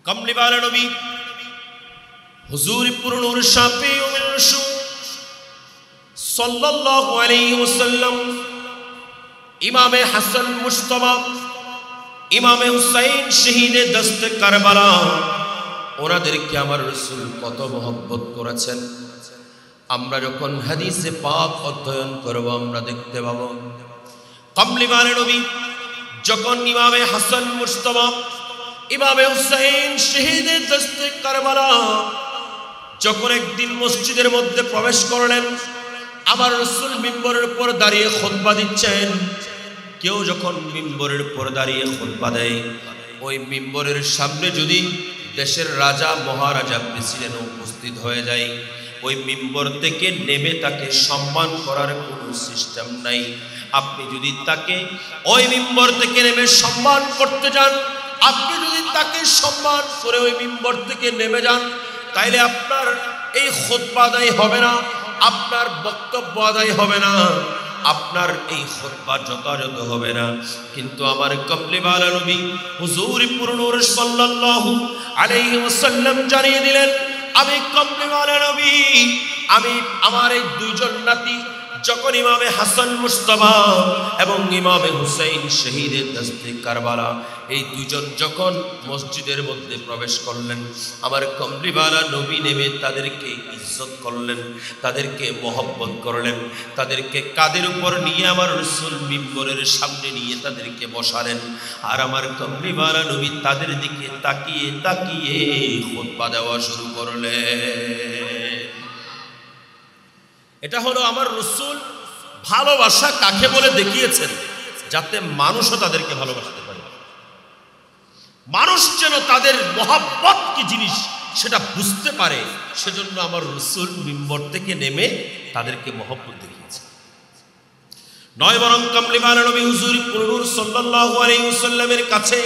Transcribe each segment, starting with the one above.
কমলিওয়ালা নবী হুজুর পুরনুর শাফিউ মিনশু সাল্লাল্লাহু আলাইহি ওয়াসাল্লাম ইমামে হাসান মুজতবা ইমামে হুসাইন শহীদে দস্তে কারবালা ওনাদেরকে আমার রাসূল কত মহব্বত করেছেন। আমরা যখন হাদিসে পাক অধ্যয়ন করব আমরা দেখতে পাব কমলিওয়ালা নবী যখন ইমামে হাসান মুজতবা ইমামে হুসাইন শহীদে দস্তে কারবালা যখন একদিন মসজিদের মধ্যে প্রবেশ করলেন, আমার রাসূল মিম্বরের উপর দাঁড়িয়ে খুতবা দিচ্ছেন। কেউ যখন মিম্বরের উপর দাঁড়িয়ে খুতবা দেয়, ওই মিম্বরের সামনে যদি দেশের রাজা মহারাজা প্রেসিডেন্ট উপস্থিত হয়ে যায়, ওই মিম্বর থেকে নেমে তাকে সম্মান করার কোনো সিস্টেম নাই। আপনি যদি তাকে ওই মিম্বর থেকে নেমে সম্মান করতে যান, আপনি যদি তাকে সম্মান করে ওই মিম্বর থেকে নেমে যান, তাইলে আপনার এই খুতবা আদায় হবে না, আপনার বক্তব্য আদায় হবে না, আপনার এই খুতবা যথাযথ হবে না। কিন্তু আমার কমলিওয়ালা নবী হুজুর পুরনুর সাল্লাল্লাহু আলাইহি ওয়াসাল্লাম জানিয়ে দিলেন, আমি কমলিওয়ালা নবী, আমি আমার এই দুইজন নাতি যখন ইমামে হাসান মুজতবা এবং ইমামে হুসাইন শহীদে দস্তে কারবালা এই দুইজন যখন মসজিদের মধ্যে প্রবেশ করলেন, আমার কমলিওয়ালা নবী নেমে তাদেরকে ইজ্জত করলেন, তাদেরকে মহব্বত করলেন, তাদেরকে কাঁধের উপর নিয়ে আমার রাসূল মিম্বরের সামনে নিয়ে তাদেরকে বসালেন। আর আমার কমলিওয়ালা নবী তাদের দিকে তাকিয়ে তাকিয়ে খুতবা দেওয়া শুরু করলেন। এটা হলো আমার রাসূল ভালোবাসা কাকে বলে দেখিয়েছেন, যাতে মানুষও তাদেরকে ভালোবাসতে পারে, মানুষ যেন তাদের মহব্বত কি জিনিস সেটা বুঝতে পারে। সেজন্য আমার রাসূল মিম্বর থেকে নেমে তাদেরকে মহব্বত দেখিয়েছেন। নয় বরং কমলিওয়ালা নবী হুজুর পুরনুর সাল্লাল্লাহু আলাইহি ওয়াসাল্লামের কাছে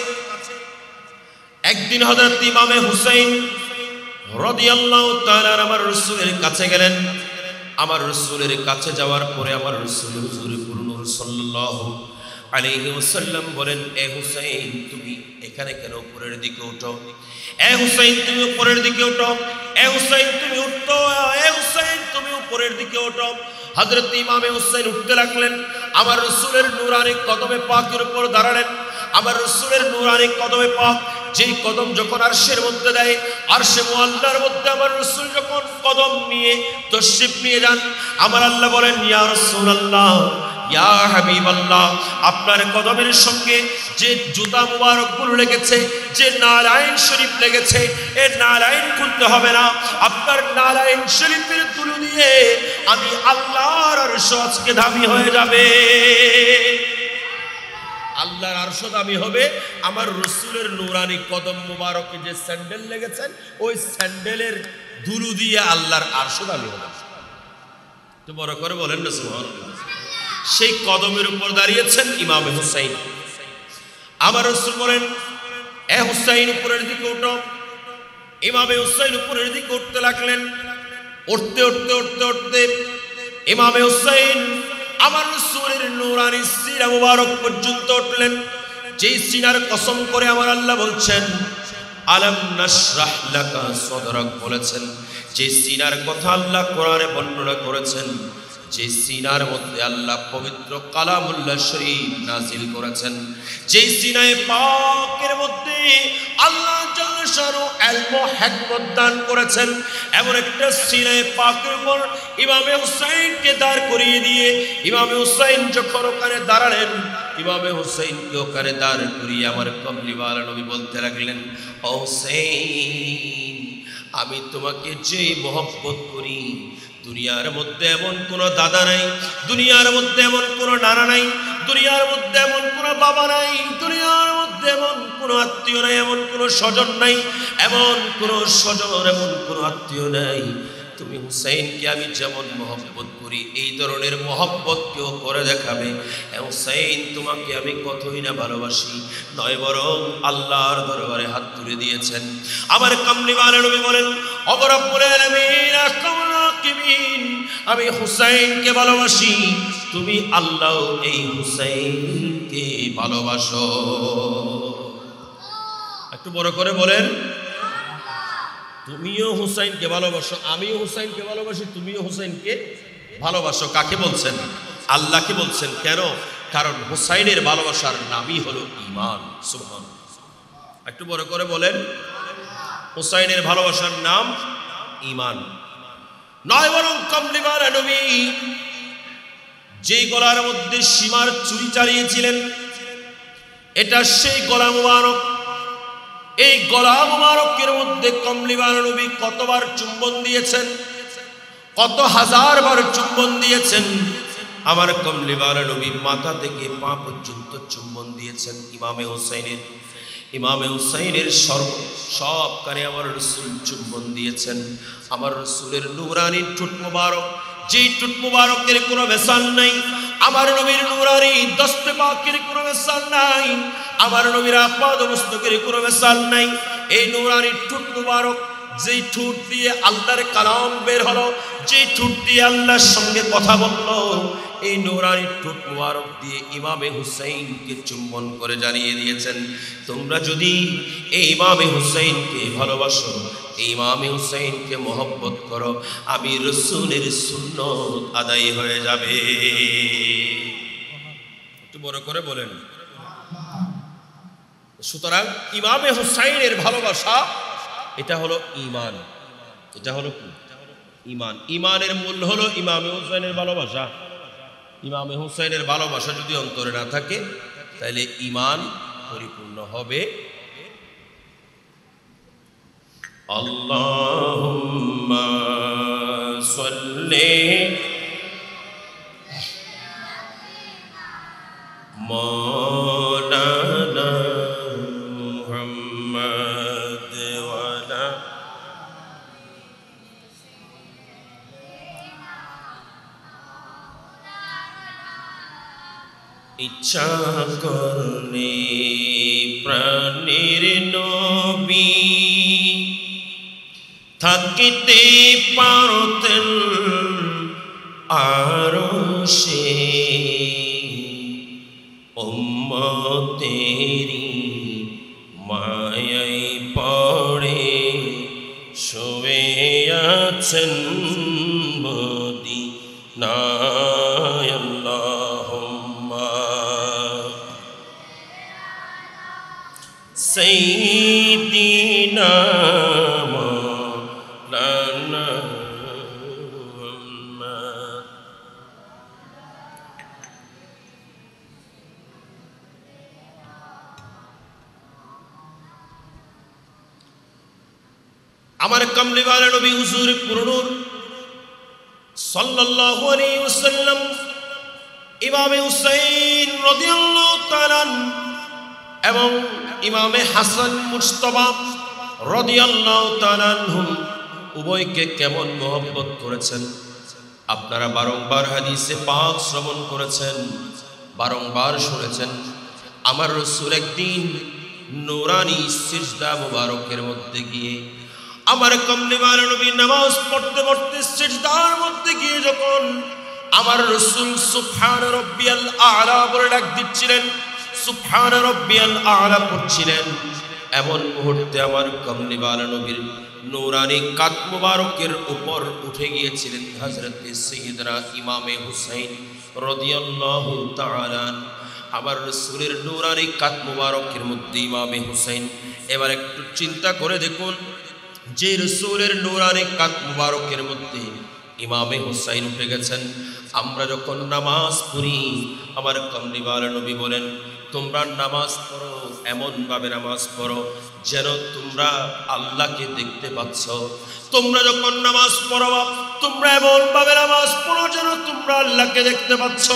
একদিন হযরত ইমামে হুসাইন রাদিয়াল্লাহু তাআলা আমার রাসূলের কাছে গেলেন। আমার রাসূলের কাছে যাওয়ার পরে আমার রাসূল হুজুর পুরনুর সাল্লাল্লাহু আলাইহি ওয়াসাল্লাম বলেন, এ হুসাইন তুমি এখানে কেন উপরের দিকে ওঠো, এ হুসাইন তুমি উপরের দিকে ওঠো, এ হুসাইন তুমি উঠো, এ হুসাইন তুমি উপরের দিকে ওঠো। হযরত ইমামে হুসাইন উঠতে লাগলেন, আমার রাসূলের নূরানি কদমে পাকের উপর দাঁড়ালেন। আমার রাসূলের নূরানি কদমে পাক যেই কদম যখন আরশের মধ্যে দেয়, আরশে মুআল্লার মধ্যে আমার রাসূল যখন কদম নিয়ে তশরিফ নিয়ে যান, আমার আল্লাহ বলেন, ইয়া রাসূলুল্লাহ, ইয়া হাবিবাল্লাহ, আপনার কদমের সঙ্গে যে জুতা মুবারকগুলো লেগেছে, যে নালাইন শরীফ লেগেছে, এই নালাইন খুলতে হবে না, আপনার নালাইন শরীফের ধুলো দিয়ে আমি আল্লাহর আরশ আজকে দামি হয়ে যাবে, আল্লাহর আরশ দামি হবে। আমার রাসূলের নূরানি কদম মুবারকে যে স্যান্ডেল লেগেছেন, ওই স্যান্ডেলের ধুলো দিয়ে আল্লাহর আরশ দামি হবে। তো বড় করে বলেন না সুবহানাল্লাহ। সেই কদমের উপর দাঁড়িয়েছেন ইমামে হুসাইন। আমার রাসূল বলেন, এ হুসাইন উপরের দিকে ওঠো। ইমামে হুসাইন উপরের দিকে উঠতে লাগলেন। উঠতে উঠতে উঠতে উঠতে ইমামে হুসাইন আমার রাসূলের নূরানি সিনা মুবারক পর্যন্ত উঠলেন। যেই সিনার কসম করে আমার আল্লাহ বলছেন, আলাম নাশরাহ লাকা সাদরাক বলেছেন, যে সিনার কথা আল্লাহ কোরআনে বর্ণনা করেছেন, যে সিনার মধ্যে আল্লাহ পবিত্র কালামুল্লাহ শরীফ নাজিল করেছেন, যে সিনায়ে পাকের মধ্যে আল্লাহ জাল্লা শানু ইলম ও হিকমত দান করেছেন, এমন একটা সিনায়ে পাকের উপর ইমামে হুসাইনকে দাঁড় করিয়ে দিয়ে ইমামে হুসাইন যখন ওখানে দাঁড়ালেন, ইমামে হুসাইনকে ওখানে দাঁড় করিয়ে আমার কমলিওয়ালা নবী বলতে লাগলেন, ও হুসাইন, আমি তোমাকে যে মহব্বত করি, দুনিয়ার মধ্যে এমন কোন দাদা নাই, দুনিয়ার মধ্যে এমন কোন নানা নাই, দুনিয়ার মধ্যে এমন কোন বাবা নাই, দুনিয়ার মধ্যে এমন কোন আত্মীয় নাই, এমন কোন স্বজন নাই, এমন কোন স্বজন, এমন কোন আত্মীয় নাই, তুমি হুসাইনকে আমি যেমন মহব্বত করি এই ধরনের মহব্বত কেউ করে দেখাবে। হুসাইন, তোমাকে আমি কতই না ভালোবাসি। নয় বরং আল্লাহর দরবারে হাত তুলে দিয়েছেন। আমার কমলিওয়ালা নবী বলেন, ও রব্বুল আলামিন, আমি হুসাইনকে ভালোবাসি, তুমি আল্লাহ এই হুসাইনকে ভালোবাসো। একটু বড় করে বলেন, তুমিও হুসাইনকে ভালোবাসো, আমিও হুসাইনকে ভালোবাসি, তুমিও হুসাইনকে ভালোবাসো। কাকে বলছেন? আল্লাহকে বলছেন। কেন? কারণ হুসাইনের ভালোবাসার নামই হলো ঈমান। সুবহানাল্লাহ। একটু বড় করে বলেন, হুসাইনের ভালোবাসার নাম ঈমান নয়, বরং কমলিওয়ালা নবী যেই গলার মধ্যে সীমার চুরি চালিয়েছিলেন, এটা সেই গলা মুবারক। এই গলা মুবারকের মধ্যে কমলিওয়ালা নবী কতবার চুম্বন দিয়েছেন, কত হাজার বার চুম্বন দিয়েছেন। আমার কমলিওয়ালা নবী মাথা থেকে পা পর্যন্ত চুম্বন দিয়েছেন ইমামে হুসাইনের সব কানে আমার রাসূল চুম্বন দিয়েছেন। আমার রাসূলের নূরানি ঠোঁট মুবারক, যেই ঠোঁট মুবারকের কোনো ভেসাল নাই, আমার নবীর নূরানি দস্তে পাকের কোনো ভেসাল নাই, আমার নবীর আপাদ মস্তকের কোনো ভেসাল নাই। এই নূরানি ঠোঁট মুবারক, যেই ঠোঁট দিয়ে আল্লাহর কালাম বের হলো, যেই ঠোঁট দিয়ে আল্লাহর সঙ্গে কথা বললো, এই নূরানি ঠোঁট মুবারক দিয়ে ইমামে হুসাইনকে চুম্বন করে জানিয়ে দিয়েছেন, তোমরা যদি এই ইমামে হুসাইনকে ভালোবাসো, এই ইমামে হুসাইনকে মহব্বত করো, আমি রাসূলের সুন্নাত আদায় হয়ে যাবে। একটু বড় করে বলেন। সুতরাং ইমামে হুসাইনের ভালোবাসা এটা হলো ঈমান। এটা হলো কি? ঈমান। ঈমানের মূল হলো ইমামে হুসাইনের ভালোবাসা। ইমামে হুসাইনের ভালোবাসা যদি অন্তরে না থাকে, তাহলে ঈমান পরিপূর্ণ হবে। আল্লাহুম্মা সাল্লি মাওলানা মুহাম্মদ ওয়ালা ইচ্ছা করলে প্রাণের নবী থাকিতে পারতেন আরশে, উম্মতেরি মায়ায় পড়ে শুয়ে আছেন মদিনায়। আল্লাহুম্মা সাইয়্যিদিনা মাওলানা মুহাম্মদ। আমার কমলিওয়ালা নবী হুজুর পুরনুর সাল্লাল্লাহু আলাইহি ওয়াসাল্লাম ইমামে হুসাইন রাদিয়াল্লাহু তাআলা এবং ইমামে হাসান মুজতবা রাদিয়াল্লাহু তাআলা আনহুম উভয়কে কেমন মহব্বত করেছেন আপনারা বারংবার হাদিসে পাক শ্রবণ করেছেন, বারংবার শুনেছেন। আমার রাসূল একদিন নূরানি সিজদা মুবারকের মধ্যে গিয়ে, আমার কমলিওয়ালা নবী নামাজ পড়তে পড়তে সিজদার মধ্যে গিয়ে যখন আমার রাসূল সুবহান রাব্বিয়াল আ'লা বলে ডাক দিচ্ছিলেন, সুবহান রাব্বিয়াল আ'লা পড়ছিলেন, এমন মুহূর্তে আমার কমলিওয়ালা নবীর নূরানি কাত মুবারকের উপর উঠে গিয়েছিলেন হযরত সাইয়্যিদনা ইমামে হুসাইন রাদিয়াল্লাহু তাআলা। আমার রাসূলের নূরানি কাত মুবারকের মধ্যে ইমামে হুসাইন। এবার একটু চিন্তা করে দেখুন, যে রাসূলের নূরানি কাত মুবারকের মধ্যে ইমামে হুসাইন উঠে গেছেন, আমরা যখন নামাজ পড়ি আমার কমলিওয়ালা নবী বলেন, তোমরা নামাজ পড়ো, এমন ভাবে নামাজ পড়ো যেন তোমরা আল্লাহকে দেখতে পাচ্ছ। তোমরা যখন নামাজ পড়ো তোমরা এমন ভাবে নামাজ পড়ো যেন তোমরা আল্লাহকে দেখতে পাচ্ছ।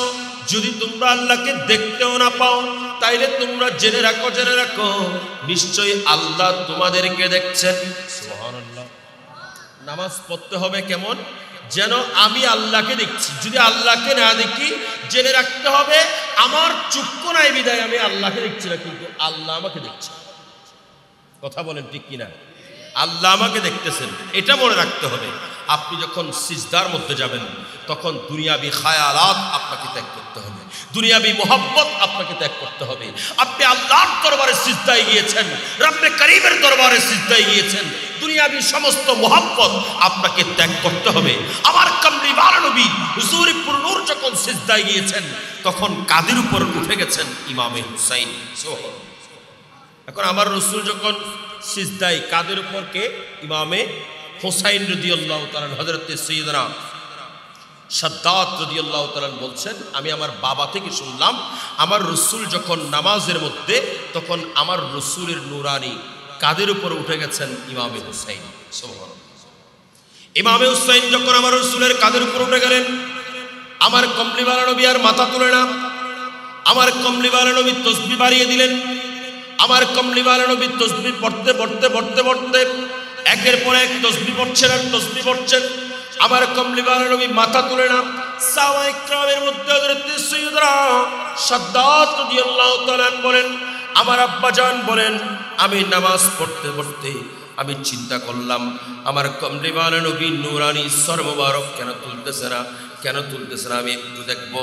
যদি তোমরা আল্লাহকে দেখতেও না পাও, তাইলে তোমরা জেনে রাখো নিশ্চয়ই আল্লাহ তোমাদেরকে দেখছেন। সুবহানাল্লাহ। নামাজ পড়তে হবে কেমন? যেন আমি আল্লাহকে দেখছি। যদি আল্লাহকে না দেখি, জেনে রাখতে হবে আমার চক্ষু নাই বিধায় আমি আল্লাহকে দেখছি না, কিন্তু আল্লাহ আমাকে দেখছে। কথা বলেন ঠিক কিনা? আল্লাহ আমাকে দেখতেছেন, এটা মনে রাখতে হবে। আপনি যখন সিজদার মধ্যে যাবেন তখন দুনিয়াবি খায়ালাত আপনাকে ত্যাগ করতে হবে, দুনিয়াবি মোহাব্বত আপনাকে ত্যাগ করতে হবে। আপনি আল্লাহর দরবারে সিজদায় গিয়েছেন, রব্বে করিমের দরবারে সিজদায় গিয়েছেন, দুনিয়াবি সমস্ত মোহাব্বত আপনাকে ত্যাগ করতে হবে। আমার কামলিওয়ালা নবী হুজুরিপুর নূর যখন সিজদায় গিয়েছেন তখন কাদের উপর উঠে গেছেন? ইমামে হুসাইন। এখন আমার রাসূল যখন সিজদায়, কাদের উপর? কে? ইমামে হুসাইন রাদিয়াল্লাহু তাআলা। হযরত সাইয়্যিদনা শাদ্দাদ রাদিয়াল্লাহু তাআলা বলছেন, আমি আমার বাবা থেকে শুনলাম আমার রাসূল যখন নামাজের মধ্যে, তখন আমার রাসূলের নূরানি কাদের উপর উঠে গেছেন? ইমামে হুসাইন। সুবহানাল্লাহ। ইমামে হুসাইন যখন আমার রাসূলের কাদের উপর উঠে গেলেন, আমার কমলিওয়ালা নবী আর মাথা তুলে না, আমার কমলিওয়ালা নবী তাসবিহ বাড়িয়ে দিলেন। আমার কমলিওয়ালা নবী তাসবিহ পড়তে পড়তে পড়তে পড়তে একের পর এক তাসবিহ পড়ছেন আর তাসবিহ পড়ছেন। আমার কমলিওয়ালা নবী মাথা তুলে না। সাহাবায়ে কেরামের মধ্যে হযরত সাইয়্যিদনা শাদ্দাদ রাদিয়াল্লাহু তাআলা বলেন, আমার আব্বা জান বলেন, আমি নামাজ পড়তে পড়তে আমি চিন্তা করলাম আমার কমলিওয়ালা নবী নূরানি সর মোবারক কেন তুলতেছে না, কেন তুলতেছে না, আমি একটু দেখব।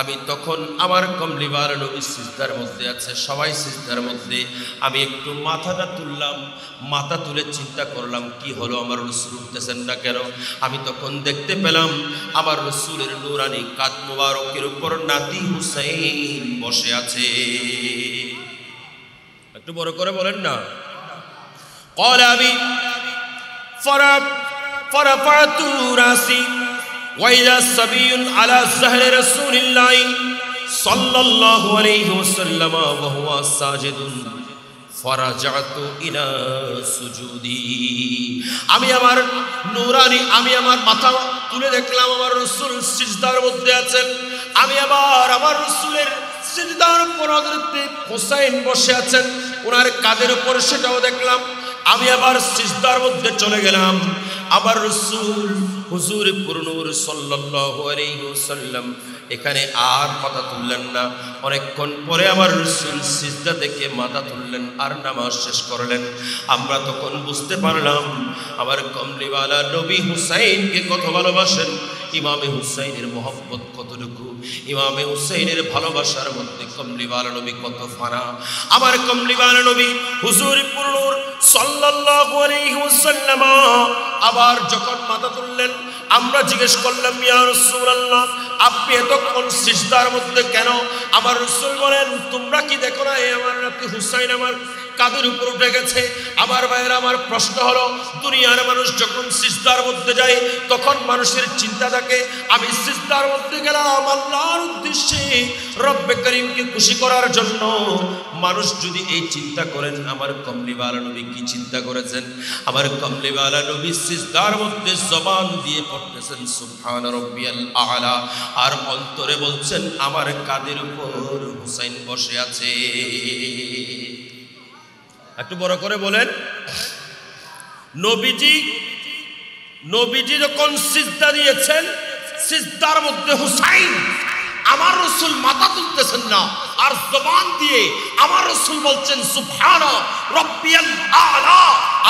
আমি তখন আমার কমলিওয়ালা নবী সিজদার মধ্যে আছে, সবাই সিজদার মধ্যে, আমি একটু মাথাটা তুললাম। মাথা তুলে চিন্তা করলাম কি হলো, আমার রাসূল উঠতেছেন না কেন? আমি তখন দেখতে পেলাম আমার রাসূলের নূরানি কাঁধ মোবারকের উপর নাতি হুসাইন বসে আছে। একটু বড় করে বলেন না। قال أبي فرفعت رأسي وإذا صبي على ظهر رسول الله صلى الله عليه وسلم وهو ساجد فرجعت إلى سجودي। আমি আমার নূরানি, আমি আমার মাথা তুলে দেখলাম আমার রাসূল সিজদার মধ্যে আছেন। আমি আবার আমার রাসূলের সিজদার উপর হযরত হুসাইন বসে আছেন, ওনার কাঁধের উপর, সেটাও দেখলাম। আমি আবার সিজদার মধ্যে চলে গেলাম। আমার রাসূল হুজুরিপুর নূর সাল্লাল্লাহু আলাইহি ওয়াসাল্লাম এখানে আর মাথা তুললেন না। অনেকক্ষণ পরে আমার রাসূল সিজদা থেকে মাথা তুললেন আর নামাজ শেষ করলেন। আমরা তখন বুঝতে পারলাম আমার কমলিওয়ালা নবী হুসাইনকে কত ভালোবাসেন, ইমামে হুসাইনের মহব্বত কতটুকু, ইমামে হুসাইনের ভালোবাসার মধ্যে কমলিওয়ালা নবী কত ফানা। আমার কমলিওয়ালা নবী হুজুরিপুর নূর সাল্লাল্লাহু আলাইহি ওয়াসাল্লাম আবার যখন মাথা তুললেন, আমরা জিজ্ঞেস করলাম, ইয়া রাসূলুল্লাহ, আপনি এতক্ষণ সিজদার মধ্যে কেন? আমার রাসূল বলেন, তোমরা কি দেখো না আমার নাতি হুসাইন আমার কাঁধের উপর উঠে গেছে? আমার ভাইয়েরা, আমার প্রশ্ন হলো, দুনিয়ার মানুষ যখন সিজদার মধ্যে যায় তখন মানুষের চিন্তা থাকে আমি সিজদার মধ্যে গেলাম আল্লাহর উদ্দেশ্যে, রব্বে করিমকে খুশি করার জন্য। মানুষ যদি এই চিন্তা করেন, আমার কমলিওয়ালা নবী কি চিন্তা করেছেন? আমার কমলিওয়ালা নবী সিজদার মধ্যে জবান দিয়ে পড়তেছেন সুবহান রাব্বিয়াল আ'লা, আর অন্তরে বলছেন আমার কাঁধের উপর হুসাইন বসে আছে। একটু বড় করে বলেন। নবীজি যখন সিজদা দিয়েছেন, সিজদার মধ্যে হুসাইন, আমার রাসূল মাথা তুলতেছেন না, আর জবান দিয়ে আমার রাসূল বলছেন সুবহান রাব্বিয়াল আ'লা,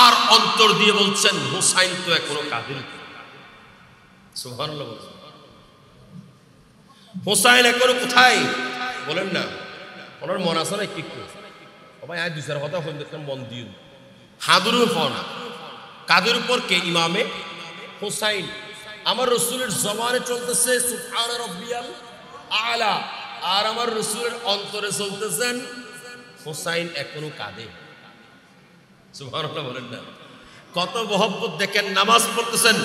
আর অন্তর দিয়ে বলছেন হুসাইন তো এখনো কাঁধের উপর। সুবহানাল্লাহ। হুসাইন এখনো কোথায় বলেন না? ওনার মন আছে না কি? ভাই আয় দুই চার কথা দেখলাম, মন দিন হাদুরু ফোন কাদের উপর? কে? ইমামে হুসাইন। আমার রাসূলের জবানে চলতেছে সুবহান রাব্বিয়াল আ'লা, আর আমার রাসূলের অন্তরে চলতেছেন হুসাইন এখনো কাঁদে। সুবহানাল্লাহ বলেন না। কত মহব্বত দেখেন। নামাজ পড়তেছেন,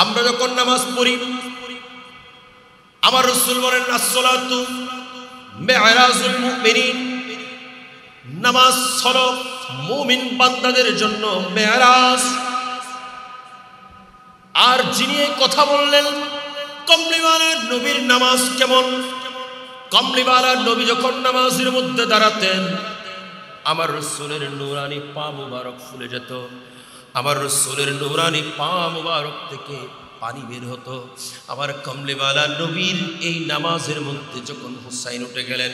আমরা যখন নামাজ পড়ি আমার রাসূল বলেন আসসালাতু মি'রাজুল মুমিনিন, নামাজ হলো মুমিন বান্দাদের জন্য মেরাজ। আর যিনি এই কথা বললেন, কমলিওয়ালা নবীর নামাজ কেমন? কমলিওয়ালা নবী যখন নামাজের মধ্যে দাঁড়াতেন, আমার রাসূলের নূরানি পা মুবারক ফুলে যেত। আমার রাসূলের নূরানি পা মুবারক থেকে পানি বের হতো। আমার কমলিওয়ালা নবীর এই নামাজের মধ্যে যখন হুসাইন উঠে গেলেন,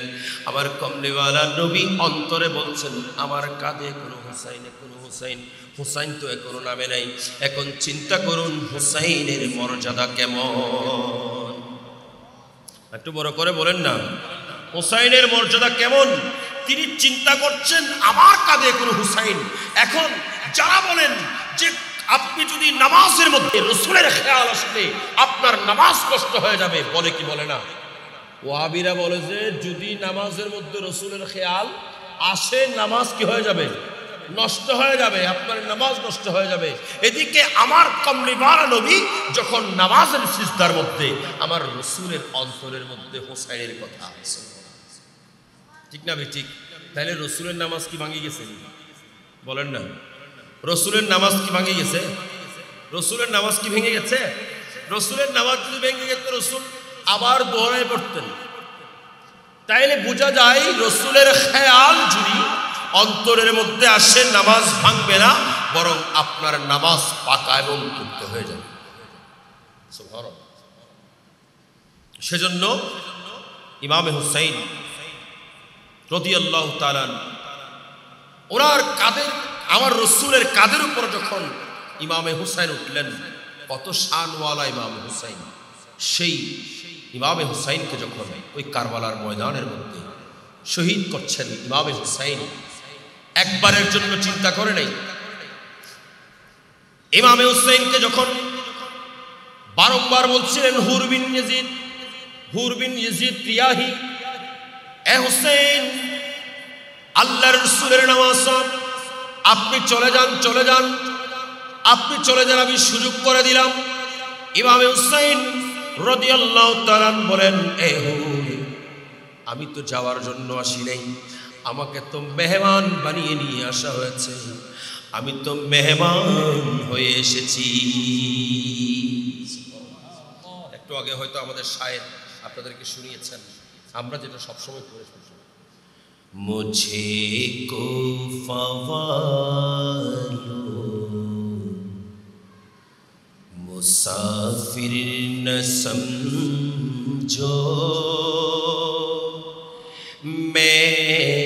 আমার কমলিওয়ালা নবী অন্তরে বলছেন, আমার কাঁধে কোনো হুসাইন, কোনো হুসাইন, হুসাইন তো এখনো নামে নাই। এখন চিন্তা করুন হুসাইনের মর্যাদা কেমন। একটু বড় করে বলেন না, হুসাইনের মর্যাদা কেমন। তিনি চিন্তা করছেন আমার কাঁধে কোনো হুসাইন। এখন যারা বলেন যে আপনি যদি নামাজের মধ্যে রসুলের খেয়াল আসলে আপনার নামাজ নষ্ট হয়ে যাবে, বলে কি বলে না? ওয়াহাবিরা বলে যে যদি নামাজের মধ্যে রসুলের খেয়াল আসে নামাজ কি হয়ে যাবে? নষ্ট হয়ে যাবে, আপনার নামাজ নষ্ট হয়ে যাবে। এদিকে আমার কমলিওয়ালা নবী যখন নামাজের সিজদার মধ্যে, আমার রসুলের অন্তরের মধ্যে হোসাইনের কথা আছে। ঠিক না ভাই? ঠিক। তাহলে রসুলের নামাজ কি ভাঙে গেছে? বলেন না, রসুলের নামাজ কি ভাঙে গেছে? রসুলের নামাজ কি ভেঙে গেছে? রসুলের নামাজ যদি ভেঙে গেছে, রসুল আবার দোহরায় পড়তেন। তাইলে বোঝা যায় রসুলের খেয়াল যদি অন্তরের মধ্যে আসে নামাজ ভাঙবে না, বরং আপনার নামাজ পাকা এবং মুক্ত হয়ে যাবে। সেজন্য ইমামে হুসাইন রাদিয়াল্লাহু তাআলা ওনার কাঁধের, আমার রসুলের কাঁধের উপর যখন ইমামে হুসাইন উঠলেন, কত শানওয়ালা ইমামে হুসাইন। সেই ইমামে হুসাইনকে যখন ওই কারবালার ময়দানের মধ্যে শহীদ করছেন, ইমামে হুসাইন একবারের জন্য চিন্তা করে নাই। ইমামে হুসাইনকে যখন বারংবার বলছিলেন হুর বিন ইয়াজিদ, হুর বিন ইয়াজিদ রিয়াহি, এ হুসাইন, আল্লাহর রাসূলের নামাজ আপনি চলে যান, চলে যান, আপনি চলে যান, আমি সুযোগ করে দিলাম। ইমামে হুসাইন রাদিয়াল্লাহু তাআলা বলেন, এ হুর, আমি তো যাওয়ার জন্য আসি নাই, আমাকে তো মেহমান বানিয়ে নিয়ে আসা হয়েছে, আমি তো মেহমান হয়ে এসেছি। একটু আগে হয়তো আমাদের শায়ের আপনাদেরকে শুনিয়েছেন, আমরা যেটা সবসময় করে শুনছি, মুঝে কো ফওয়ালো মুসাফির ন সমঝো, मैं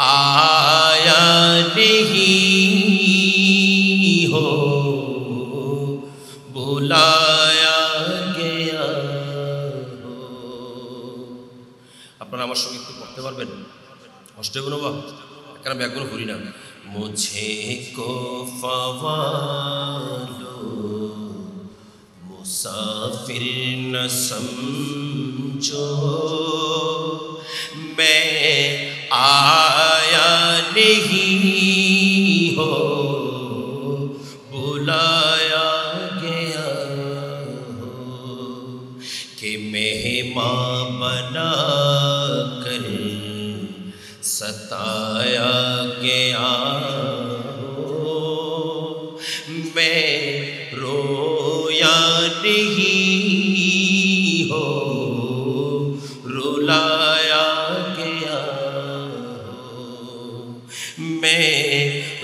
आया नहीं हो बुलाया गया हो। আপনারা আমার সঙ্গে একটু পড়তে পারবেন? কষ্ট হবে না বাবা, কেন আমি একবারও পড়ি না। মুঝে কো ফওয়ালো মুসাফির ন সমঝো, मैं आया नहीं हो बुलाया गया हो, कि मेहमान बना कर सताया गया हो, मैं रोया नहीं हो रुलाया गया हो, मैं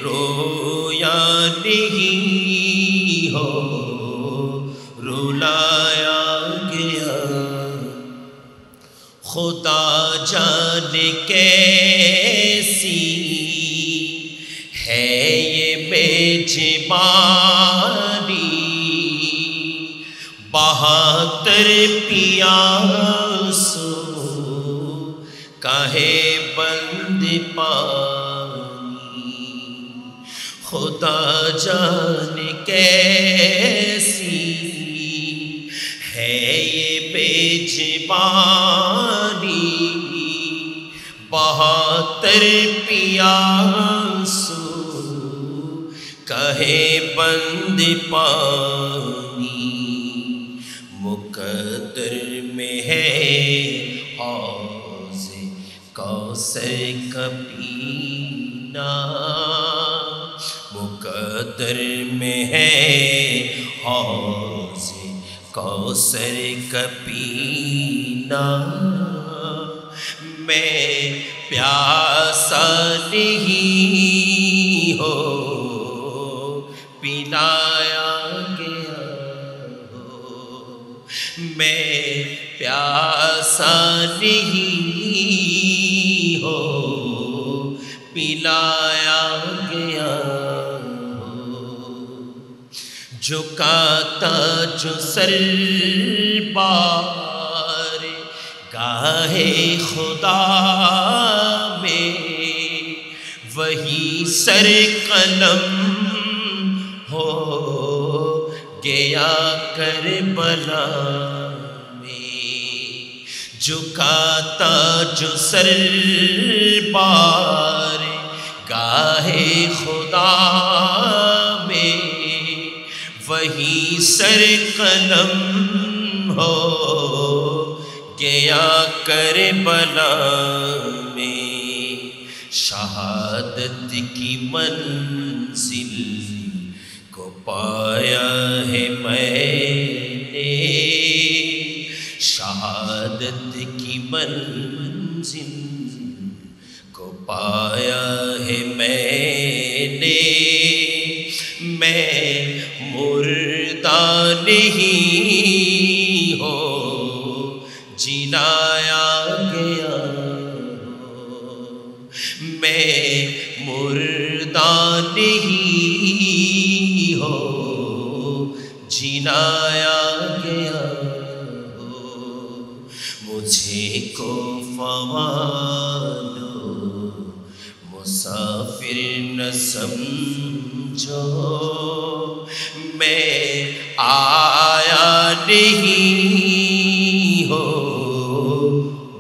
रोया नहीं हो रुलाया गया। खुदा जाने कैसी है ये मेजबानी, बहातर पियासो काहे बंद पानी, खुदा जाने कैसी है ये बेज़बानी, बहातर पियासो काहे बंद पानी, मुकद्दर में है हौज़े कौसर का पीना, मुकद्दर में है हौज़े कौसर का पीना, मैं प्यासा नहीं हो पिलाया गया हो, मैं प्यासा नहीं हो पिलाया गया झुकाता जो सर बार गाहे खुदा में वही सर कलम हो गया करबला में झुकाता जो सर बार गाहे खुदा में वही सर कलम हो गया करबला में शहादत की मंजिल को पाया है मैंने शहादत की मंजिल को पाया है मैंने मैं मुर्दा नहीं हो जिलाया गया मैं मुर्दा नहीं हो जिलाया गया मुझे को फवालो मुसाफिर न समझो मैं आया नहीं हो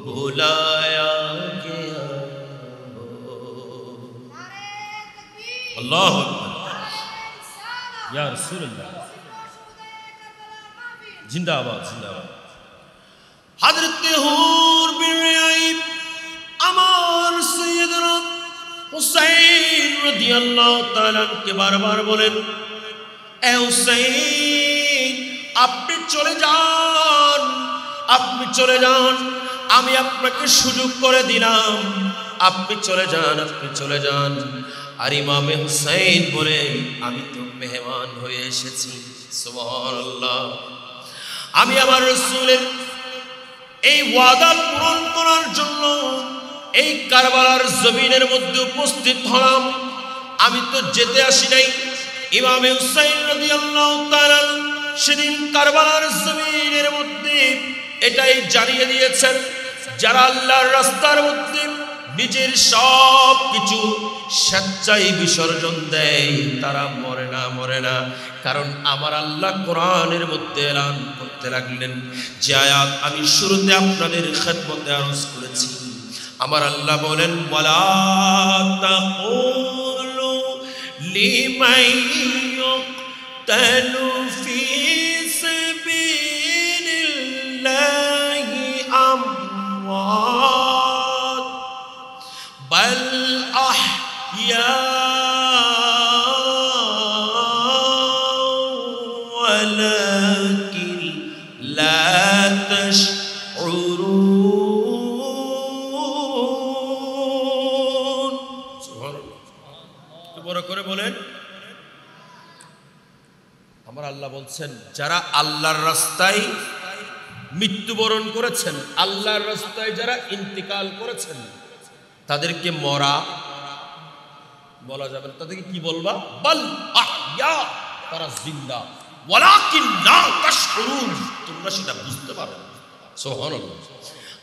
बुलाया गया अल्लाह या रसूल अल्लाह जिंदाबाद जिंदाबाद हजरत हुर बिन आइब আমার সৈয়দনা হুসাইন রাদিয়াল্লাহু তাআলা কে বারবার বলেন এ হুসাইন আপনি চলে যান আমি আপনাকে সুযোগ করে দিলাম আপনি চলে যান আর ইমামে হুসাইন বলেন আমি তো মেহমান হয়ে এসেছি সুবহানাল্লাহ আমি আমার রাসূলের এই ওয়াদা পূরণ করার জন্য এই কারবালার জমিনের মধ্যে উপস্থিত হলাম আমি তো যেতে আসি নাই ইমামে হুসাইন রাদিয়াল্লাহু তাআলা সেদিন কারবালার জমিনের মধ্যে এটাই জানিয়ে দিয়েছেন যারা আল্লাহর রাস্তার মধ্যে নিজের সব কিছু স্বেচ্ছায় বিসর্জন দেয় তারা মরে না কারণ আমার আল্লাহ কোরআনের মধ্যে এলান করতে লাগলেন যে আয়াত আমি শুরুতে আপনাদের খিদমতে আরজ করেছি আমার আল্লাহ বলেন ওয়ালা তাকুলু লিমান ইউকতালু ফি সাবিলিল্লাহি আমওয়াত বাল আহইয়া ওয়ালাকিন লা তাশউরুন করে বলেন আমার আল্লাহ বলছেন যারা আল্লাহর রাস্তায় মৃত্যুবরণ করেছেন আল্লাহর রাস্তায় যারা ইন্তিকাল করেছেন তাদেরকে মরা বলা যাবে না তাদেরকে কি বলবা বাল আহইয়া তারা জিন্দা ওয়ালাকিন লা তাশউরুন তোমরা সেটা বুঝতে পারো না সুবহানাল্লাহ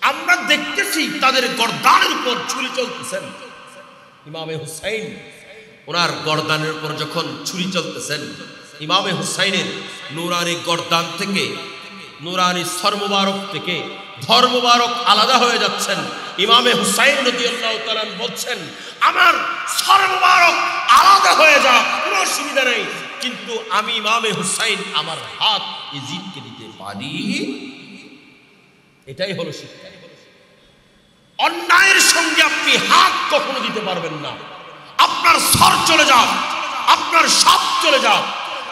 আমরা দেখতেছি তাদের গর্দানের উপর ছুরি চলতেছেন ইমামে হুসাইন ওনার গর্দানের উপর যখন ছুরি চলতেছেন ইমামে হুসাইনের নূরানি গর্দান থেকে নূরানি সর মুবারক থেকে ধর মুবারক আলাদা হয়ে যাচ্ছেন ইমামে হুসাইন রাদিয়াল্লাহু তাআলা বলছেন আমার সর মুবারক আলাদা হয়ে যাক কোনো অসুবিধা নেই কিন্তু আমি ইমামে হুসাইন আমার হাত ইজিদকে দিতে পারি এটাই হলো শিক্ষা অন্যায়ের সঙ্গে আপনি হাত কখনো দিতে পারবেন না আপনার সর চলে যাও আপনার সব চলে যাও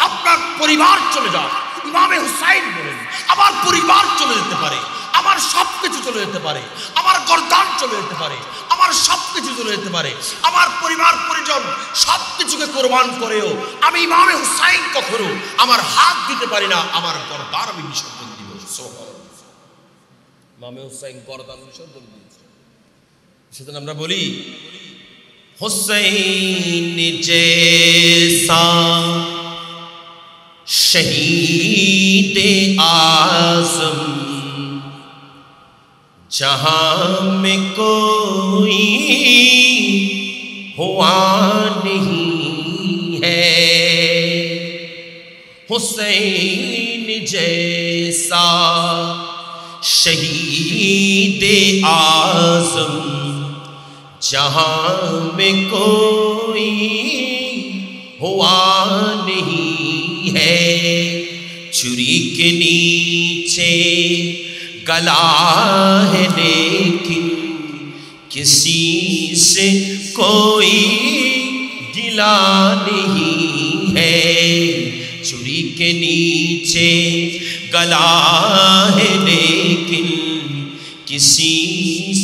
আপনার পরিবার চলে যাও ইমামে হুসাইন বলেন আমার পরিবার চলে যেতে পারে আমার সবকিছু চলে যেতে পারে আমার গর্দান চলে যেতে পারে আমার সবকিছু চলে যেতে পারে আমার পরিবার পরিজন সবকিছুকে কোরবান করেও আমি ইমামে হুসাইন কখনো আমার হাত দিতে পারি না আমার গর্দান আমি বিসর্জন দিব সুবহানাল্লাহ ইমামে হুসাইন গর্দান বিসর্জন দিয়েছে। সেজন্য আমরা বলি হুসাইন জैसा शहीद आज़म जहां में कोई हुआ नहीं है, हुसैन जैसा शहीद आज़म जहां में कोई हुआ नहीं है, छुरी के नीचे गला है लेकिन किसी से कोई गिला नहीं है, छुरी के नीचे गला है लेकिन किसी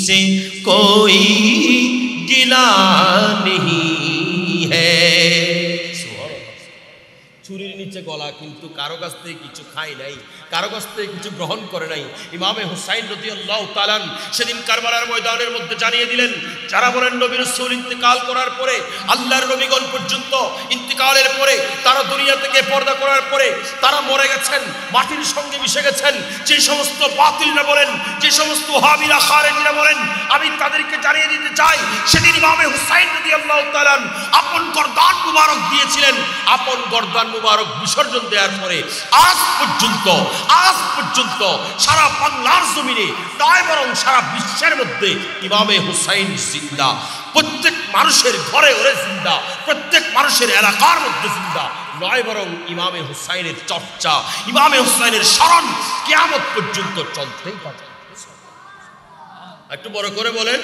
से कोई गिला नहीं है। ছুরির নিচে গলা, কিন্তু কারো কাছ থেকে কিছু খায় নাই, কারো কাছ থেকে কিছু গ্রহণ করে নাই। ইমামে হুসাইন রাদিয়াল্লাহু তাআলা সেদিন কারবালার ময়দানের মধ্যে জানিয়ে দিলেন, যারা বলেন নবী রাসূল ইন্তেকাল করার পরে, আল্লাহর নবীগণ পর্যন্ত ইন্তেকালের পরে, তারা দুনিয়া থেকে পর্দা করার পরে তারা মরে গেছেন, মাটির সঙ্গে মিশে গেছেন, যে সমস্ত বাতিলরা বলেন, যে সমস্ত ওয়াহাবিরা খারেজিরা বলেন, আমি তাদেরকে জানিয়ে দিতে চাই, সেদিন ইমামে হুসাইন রাদিয়াল্লাহু তাআলা আপন গর্দান মুবারক দিয়েছিলেন। আপন গর্দান মুবারক বিসর্জন দেওয়ার পরে আজ পর্যন্ত সারা বাংলার জমিনে নয় বরং সারা বিশ্বের মধ্যে ইমামে হুসাইন জিন্দা, প্রত্যেক মানুষের ঘরে ঘরে জিন্দা, প্রত্যেক মানুষের এলাকার মধ্যে জিন্দা নয় বরং ইমামে হুসাইনের চর্চা, ইমামে হুসাইনের স্মরণ কিয়ামত পর্যন্ত চলতেই থাকে। একটু বড় করে বলেন,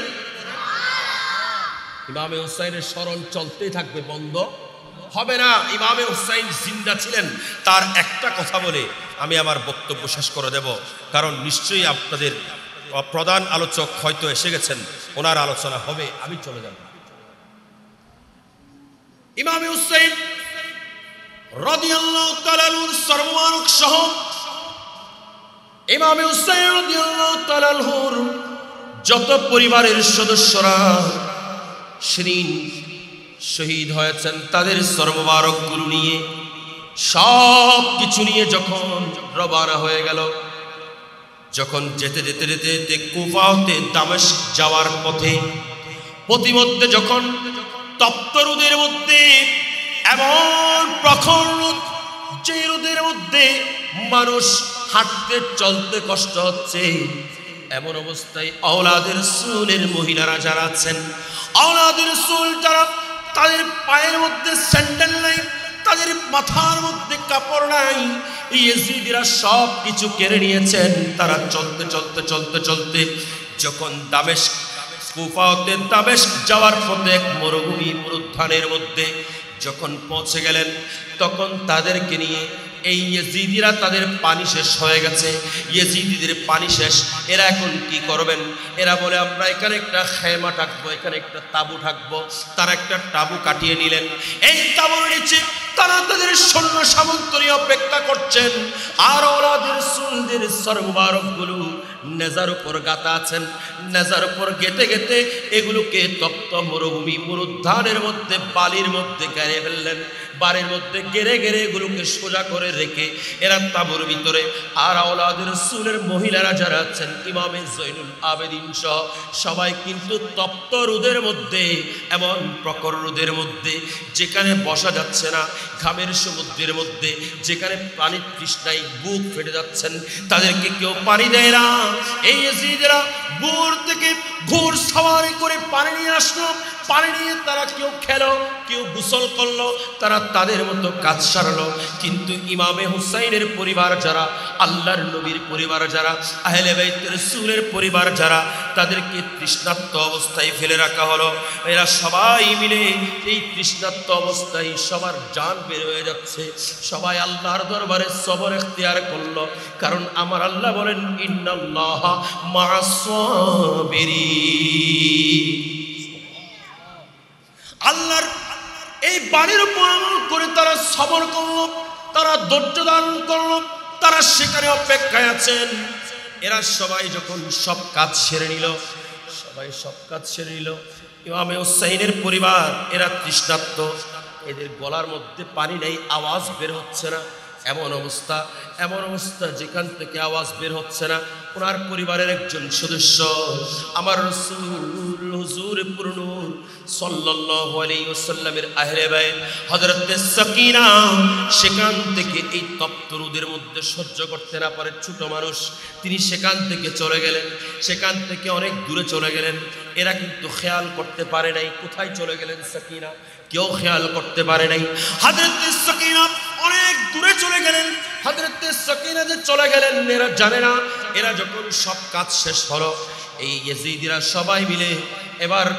ইমামে হুসাইনের স্মরণ চলতেই থাকবে, বন্ধ হবে না। ইমামে হুসাইন জিন্দা ছিলেন। তার একটা কথা বলে আমি আমার বক্তব্য শেষ করে দেব, কারণ নিশ্চয়ই আপনাদের প্রধান আলোচক হয়তো এসে গেছেন, ওনার আলোচনা হবে, আমি চলে যাব। ইমামে হুসাইন রাদিয়াল্লাহু তাআলার সর্বমানক সহ ইমামে হুসাইন রাদিয়াল্লাহু তাআলার যত পরিবারের সদস্যরা সেদিন শহীদ হয়েছেন, তাদের সর্বমারকগুলো নিয়ে সব কিছু নিয়ে যখন রওনা হয়ে গেল, যখন যেতে যেতে যেতে যেতে কুফা হতে দামেস্ক যাওয়ার পথে প্রতিমধ্যে যখন তপ্ত রোদের মধ্যে এমন প্রখর রোদ, যে রোদের মধ্যে মানুষ হাঁটতে চলতে কষ্ট হচ্ছে, এমন অবস্থায় আওলাদের রাসূলের মহিলারা যারা আছেন, আওলাদের রাসূল যারা, তাদের পায়ের মধ্যে স্যান্ডেল নাই, তাদের মাথার মধ্যে কাপড় নাই, ইয়েজিদিরা সব কিছু কেড়ে নিয়েছেন। তারা চলতে চলতে চলতে চলতে যখন দামেস্ক, কুফা হতে দামেস্ক যাওয়ার পথে এক মরুভূমি মরুদ্যানের মধ্যে যখন পৌঁছে গেলেন, তখন তাদেরকে নিয়ে এই ইয়েজিদিরা, তাদের পানি শেষ হয়ে গেছে, ইয়েজিদিদের পানি শেষ, এরা এখন কি করবেন? এরা বলে আমরা এখানে একটা খেমা থাকবো, এখানে একটা তাঁবু থাকবো। তারা একটা তাঁবু কাটিয়ে নিলেন। এই তাঁবুর নিচে তারা তাদের সৈন্য সামন্ত নিয়ে অপেক্ষা করছেন। আর ওলাদের রাসূলদের সর্বমারকগুলো নেজার উপর গাঁথা আছেন, নেজার উপর গেতে গেতে এগুলোকে তপ্ত মরুভূমি মরুদ্যানের মধ্যে বালির মধ্যে গেড়ে ফেললেন। বাড়ির মধ্যে গেড়ে গেড়ে এগুলোকে সোজা করে রেখে এরা তাঁবুর ভিতরে। আর আওলাদের রাসূলের মহিলারা যারা আছেন, ইমামে জৈনুল আবেদিন সহ সবাই কিন্তু তপ্ত রোদের মধ্যে, এমন প্রখর রোদের মধ্যে, যেখানে বসা যাচ্ছে না, ঘামের সমুদ্রের মধ্যে, যেখানে পানির তৃষ্ণায় বুক ফেটে যাচ্ছেন, তাদেরকে কেউ পানি দেয় না। এই ইয়েজিদিরা বুর থেকে ঘোড় সওয়ারি করে পানি নিয়ে আসলো। পানি নিয়ে তারা কেউ খেলো, কেউ গোসল করলো, তারা তাদের মতো কাজ সারলো। কিন্তু ইমামে হুসাইনের পরিবার যারা, আল্লাহর নবীর পরিবার যারা, আহলে বাইতের রাসূলের পরিবার যারা, তাদেরকে তৃষ্ণার্ত অবস্থায় ফেলে রাখা হলো। এরা সবাই মিলে এই তৃষ্ণার্ত অবস্থায় সবার জান বের হয়ে যাচ্ছে। সবাই আল্লাহর দরবারে সবর ইখতিয়ার করলো, কারণ আমার আল্লাহ বলেন ইন্নাল্লাহা মা'আস সাবিরিন। আল্লাহর এই বাণীর উপর আমল করে তারা সবর করল, তারা ধৈর্য ধারণ করল, তারা সেখানে অপেক্ষায় আছেন। এরা সবাই যখন সব কাজ সেরে নিল, ইমামে হুসাইনের পরিবার এরা তৃষ্ণার্ত, এদের গলার মধ্যে পানি নেই, আওয়াজ বের হচ্ছে না। এমন অবস্থা যেখান থেকে আওয়াজ বের হচ্ছে না, ওনার পরিবারের একজন সদস্য আমার রাসূল হুজুর পুরনূর সাল্লাল্লাহু আলাইহি ওয়াসাল্লামের আহলে বাইত হযরত সাকিনা, সেখান থেকে এই তপ্ত রোদের মধ্যে সহ্য করতে না পারে ছোট মানুষ, তিনি সেখান থেকে চলে গেলেন, সেখান থেকে অনেক দূরে চলে গেলেন। এরা কিন্তু খেয়াল করতে পারে নাই কোথায় চলে গেলেন সাকিনা, কেউ খেয়াল করতে পারে নাই। হযরত সাকিনা অনেক দূরে চলে গেলেন। হযরত সাকিনা যে চলে গেলেন এরা জানে না। এরা যখন সব কাজ শেষ হলো, এই ইয়েজিদিরা সবাই মিলে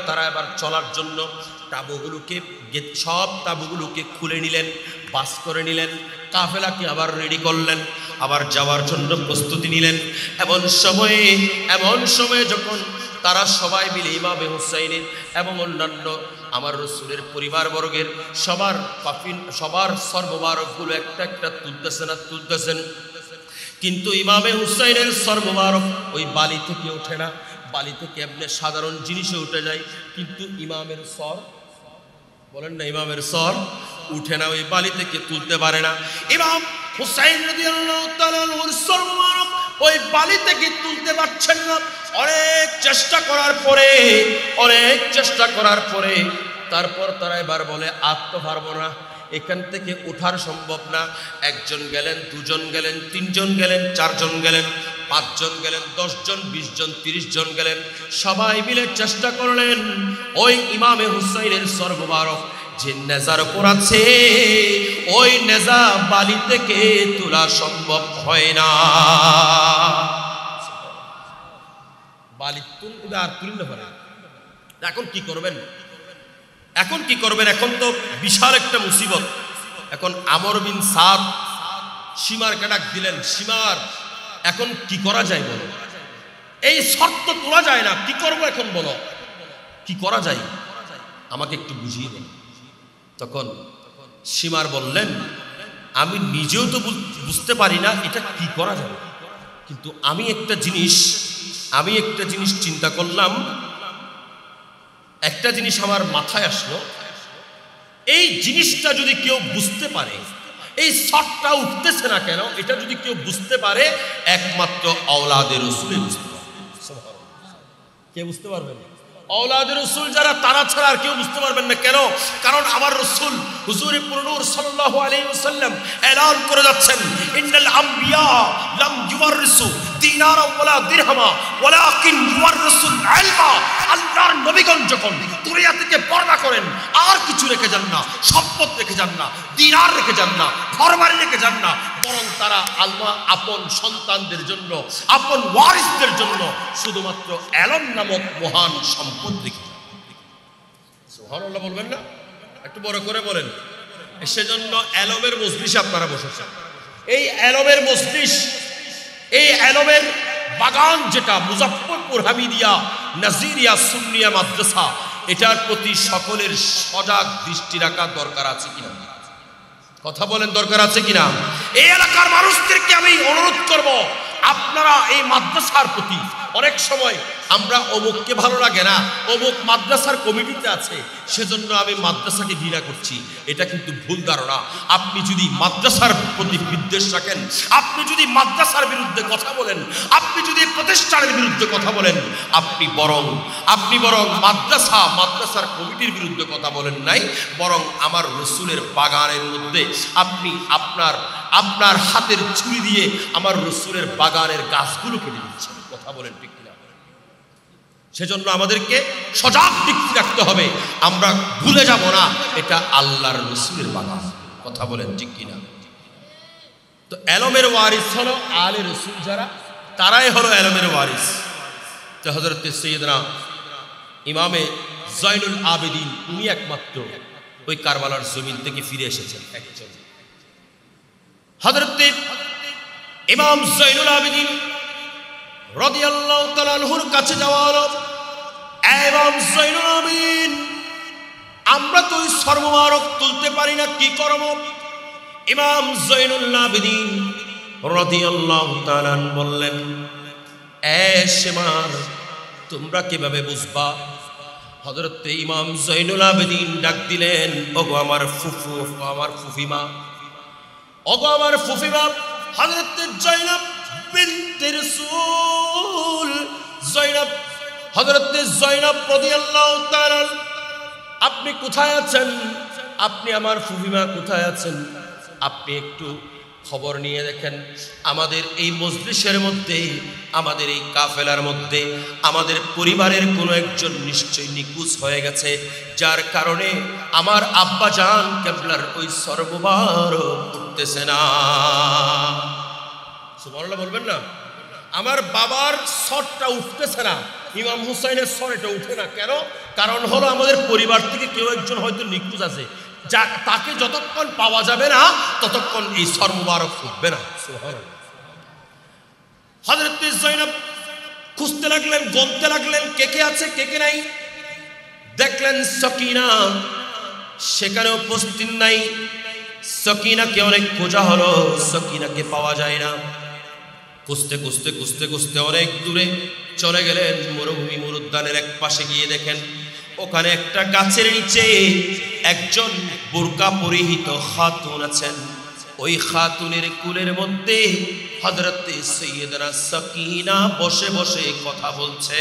তারা চলার জন্য সব তাঁবুগুলোকে খুলে নিলেন, বাস করে নিলেন, কাফেলাকে আবার রেডি করলেন, আবার যাওয়ার জন্য প্রস্তুতি নিলেন। এমন সময়ে যখন তারা সবাই মিলে ইমামে হুসাইনের এবং অন্যান্য আমার রাসূলের পরিবারবর্গের সবার সর্ববারকগুলো একটা একটা তুলতেছেন, কিন্তু ইমামে হুসাইনের সর্ববারক ওই বালি থেকে ওঠে না। বালি থেকে এমনি সাধারণ জিনিসে উঠে যায়, কিন্তু ইমামের সর উঠে না, ওই বালি থেকে তুলতে পারে না। ইমাম হুসাইন রাদিয়াল্লাহু তাআলা আনহুর সর্ববারক ওই বালি থেকে তুলতে পারছেন না। অনেক চেষ্টা করার পরে তারপর তারা এবার বলে আর তো পারবো না, এখান থেকে ওঠার সম্ভব না। একজন গেলেন, দুজন গেলেন, তিনজন গেলেন, চারজন গেলেন, পাঁচজন গেলেন, 10 জন, 20 জন, 30 জন গেলেন। সবাই মিলে চেষ্টা করলেন ওই ইমামে হুসাইনের সর্ববারক যে নেজার উপর আছে, ওই নেজা বালি থেকে তোলা সম্ভব হয় না। বালি তুলবে আর তুলতে পারে। এখন কি করবেন? এখন তো বিশাল একটা মুসিবত। এখন আমর বিন সাদ সীমারকে ডাক দিলেন, সীমার এখন কি করা যায় বলো, এই শর্ত তোলা যায় না, কি করবো এখন বলো, কি করা যায় আমাকে একটু বুঝিয়ে দেন। তখন সীমার বললেন, আমি নিজেও তো বুঝতে পারি না এটা কি করা যাবে, কিন্তু আমি একটা জিনিস চিন্তা করলাম, একটা জিনিস আমার মাথায় আসলো, এই জিনিসটা যদি কেউ বুঝতে পারে, এই শর্তটা উঠতেছে না কেন, এটা যদি কেউ বুঝতে পারে, একমাত্র আওলাদে রাসূল বুঝতে পারবে। কে বুঝতে পারবেন? আওলাদে রাসূল যারা, তারা ছাড়া আর কেউ বুঝতে পারবেন না। কেন? কারণ আমার রাসূল হুজুর পুরনূর সাল্লাল্লাহু আলাইহি ওয়াসাল্লাম এলান করে যাচ্ছেন, ইন্নাল আম্বিয়া লাম ইউওয়ারিসু দিনারা ওয়ালা দিরহামা ওয়ালাকিন ইউওয়ারিসুল ইলমা। আল্লাহর নবীগণ যখন দুনিয়া থেকে পর্দা করেন, আর কিছু রেখে যান না, সম্পদ রেখে যান না, দিনার রেখে যান না, ঘরবাড়ি রেখে যান না, বরং তারা আল্লাহ আপন সন্তানদের জন্য, আপন ওয়ারিসদের জন্য শুধুমাত্র এলম নামক মহান সম্পদ রেখে। সুবহানাল্লাহ বলবেন না? একটু বড় করে বলেন। সেজন্য এলমের মজলিসে আপনারা বসেছেন। এই এলমের মজলিস, এই এলমের বাগান যেটা মুজাফফরপুর হামিদিয়া নাজিরিয়া সুন্নিয়া মাদ্রাসা, এটার প্রতি সকলের সজাগ দৃষ্টি রাখা দরকার আছে কিনা? কথা বলেন, দরকার আছে কিনা? এই এলাকার মানুষদেরকে আমি অনুরোধ করব, আপনারা এই মাদ্রাসার প্রতি, অনেক সময় আমরা অমুককে ভালো লাগে না, অমুক মাদ্রাসার কমিটিতে আছে, সেজন্য আমি মাদ্রাসাকে ঘৃণা করছি, এটা কিন্তু ভুল ধারণা। আপনি যদি মাদ্রাসার প্রতি বিদ্বেষ রাখেন, আপনি যদি মাদ্রাসার বিরুদ্ধে কথা বলেন, আপনি যদি প্রতিষ্ঠানের বিরুদ্ধে কথা বলেন, আপনি বরং মাদ্রাসার কমিটির বিরুদ্ধে কথা বলেন নাই, বরং আমার রাসূলের বাগানের মধ্যে আপনি আপনার হাতের ছুরি দিয়ে আমার রাসূলের বাগানের গাছগুলো কেটে দিচ্ছেন। কথা বলেন ঠিক কিনা? সেজন্য আমাদেরকে সজাগ দৃষ্টি রাখতে হবে, আমরা ভুলে যাব না এটা আল্লাহর রাসূলের বাগান। কথা বলেন ঠিক কিনা? তো এলমের ওয়ারিস হলো আলে রাসূল, যারা তারাই হলো এলমের ওয়ারিস। তো হযরত সাইয়েদনা ইমামে জয়নুল আবেদিন, উনি একমাত্র ওই কারবালার জমিন থেকে ফিরে এসেছেন একজন। হযরত ইমাম জয়নুল আবেদিন রাদিয়াল্লাহু তাআলা আনহুর কাছে যাওয়া হলো, ইমাম জয়নুল আবেদিন, আমরা তো ওই সর্বমারক তুলতে পারি না, কি করব? ইমাম জয়নুল আবেদিন রাদিয়াল্লাহু তাআলা বললেন, সেমার তোমরা কিভাবে বুঝবা? হযরত ইমাম জয়নুল আবেদিন ডাক দিলেন, ওগো আমার ফুফু, আমার ফুফিমা, ওগো আমার ফুফিমা হযরত জয়নব বিনতে রাসূল, জয়নব, হযরত জয়নব রাদিয়াল্লাহু তাআলা, আপনি কোথায় আছেন? আপনি আমার ফুফিমা কোথায় আছেন? আপনি একটু খবর নিয়ে দেখেন, আমাদের এই মজলিসের মধ্যে, আমাদের এই কাফেলার মধ্যে আমাদের পরিবারের কোনো একজন নিশ্চয়ই নিখোঁজ হয়ে গেছে, যার কারণে আমার আব্বা জান কেবলার ওই সর্ববার উঠতেছে না। সুবহানাল্লাহ বলবেন না? আমার বাবার সরটা উঠতেছে না, ইমাম হুসাইনের সর এটা উঠে না। কেন? কারণ হলো আমাদের পরিবার থেকে কেউ একজন হয়তো নিখোঁজ আছে, যা তাকে যতক্ষণ পাওয়া যাবে না ততক্ষণ এই সর মুবারক উঠবে না। সুবহানাল্লাহ। হযরত জয়নব খুঁজতে লাগলেন, গনতে লাগলেন কে কে আছে কে কে নাই। দেখলেন সকিনা সেখানে উপস্থিত নাই। সকিনাকে অনেক খোঁজা হলো, সকিনাকে পাওয়া যায় না। খুঁজতে খুঁজতে খুঁজতে খুঁজতে অনেক দূরে চলে গেলেন, মরুভূমি মরুদ্যানের এক পাশে গিয়ে দেখেন ওখানে একটা গাছের নিচে একজন বোরকা পরিহিত খাতুন আছেন। ওই খাতুনের কুলের মধ্যে হযরত সাইয়েদনা সকিনা বসে বসে কথা বলছে।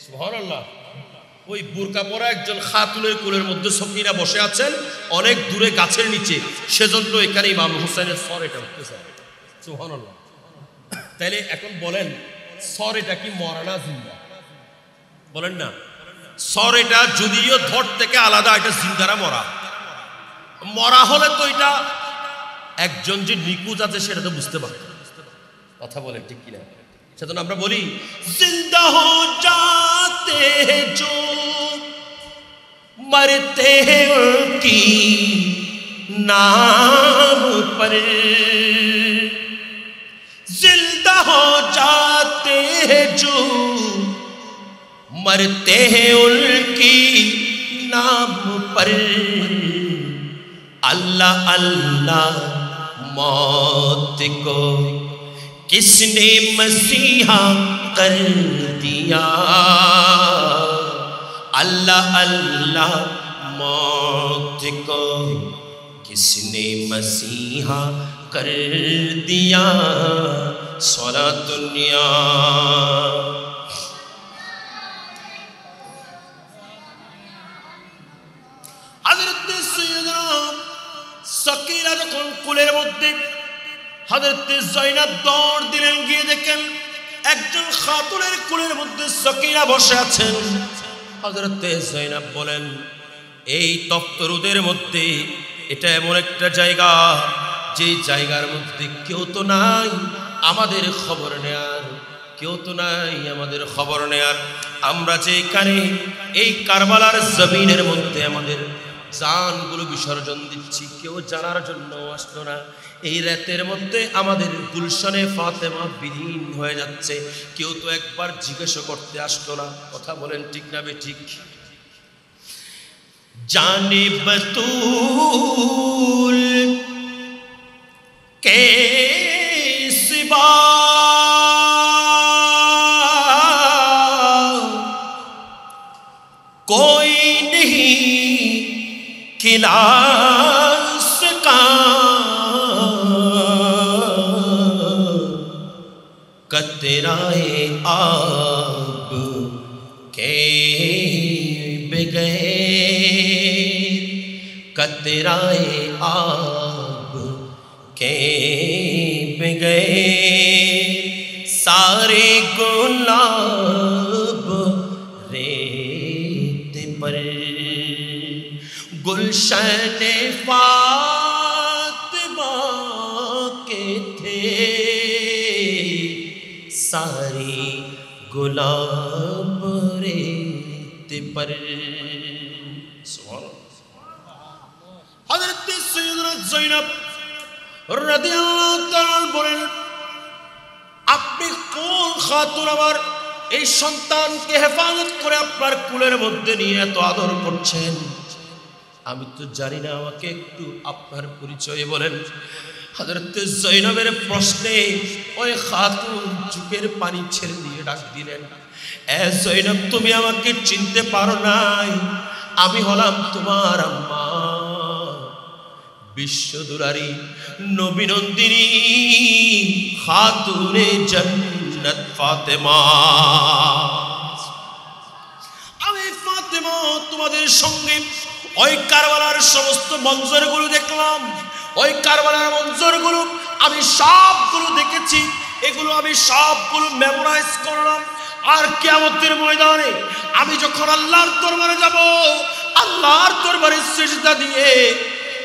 সুবহানাল্লাহ। ওই বোরকা পরা একজন খাতুনের কুলের মধ্যে সকিনা বসে আছেন, অনেক দূরে গাছের নিচে, সেজন্য এখানে ইমাম হুসাইনের সর এটা উঠতেছে। সুবহানাল্লাহ। তাহলে এখন বলেন সর এটা কি মরা না জিন্দা? বলেন না। সর এটা যদিও ধর থেকে আলাদা, এটা জিন্দারা মরা। মরা হলে তো এটা একজন যে নিখোঁজ আছে সেটা তো বুঝতে পারত। কথা বলেন ঠিক কিনা? সেজন্য আমরা বলি জিন্দা হো জাতে জো মরতে हैं उनकी नाम पर, जिंदा हो जाते हैं जो मरते हैं उनकी नाम पर, अल्लाह अल्लाह मौत को किसने मसीहा कर दिया, अल्लाह अल्लाह मौत को किसने मसीहा कर दिया, सोना दुनिया। हजरत सैयदना सकीना যখন কুলের মধ্যে হযরত জয়নব দৌড় দিলেন, গিয়ে দেখেন একজন খাতুনের কুলের মধ্যে সকিনা বসে আছেন। হযরত জয়নব বলেন, এই তপ্ত রোদের মধ্যে এটা এমন একটা জায়গা, যে জায়গার মধ্যে কেউ তো নাই আমাদের খবর নেয়ার, কেউ তো নাই আমাদের খবর নেয়ার। আমরা যে এখানে এই কারবালার জমিনের মধ্যে আমাদের জানগুলো বিসর্জন দিচ্ছি, কেউ জানার জন্য আসলো না। এই রাতের মধ্যে আমাদের গুলশানে ফাতেমা বিলীন হয়ে যাচ্ছে, কেউ তো একবার জিজ্ঞাসা করতে আসলো না। কথা বলেন ঠিক না বেঠিক? জানে বতুল কে সিবা कोई नहीं खिला सका, कतराए आब के बगैर, कतराए आब के बगैर सारे गुलाब रेत पर, गुलशन फातिमा के थे सारे गुलाब रेत पर। हज़रत सैयदना ज़ैनब রাদিয়াল্লাহু তাআলা বলেন, আপনি কোন খাতুন আমার এই সন্তানকে হেফাজত করে আপনার কুলের মধ্যে নিয়ে এত আদর করছেন? আমি তো জানি না, আমাকে একটু আপনার পরিচয় বলেন। হযরত জৈনবের প্রশ্নে ওই খাতুন চোখের পানি ছেড়ে দিয়ে ডাক দিলেন, এ জৈনব, তুমি আমাকে চিনতে পারো নাই? আমি হলাম তোমার আম্মা, বিশ্বদুলারী নবীনন্দিনী খাতুনে জান্নাত ফাতেমা। আমি ফাতেমা তোমাদের সঙ্গে ওই কারবালার সমস্ত মঞ্জরগুলো দেখলাম, ওই কারবালার মঞ্জরগুলো আমি সবগুলো দেখেছি, এগুলো আমি সবগুলো মেমোরাইজ করলাম। আর কিয়ামতের ময়দানে আমি যখন আল্লাহর দরবারে যাব, আল্লাহর দরবারে সিজদা দিয়ে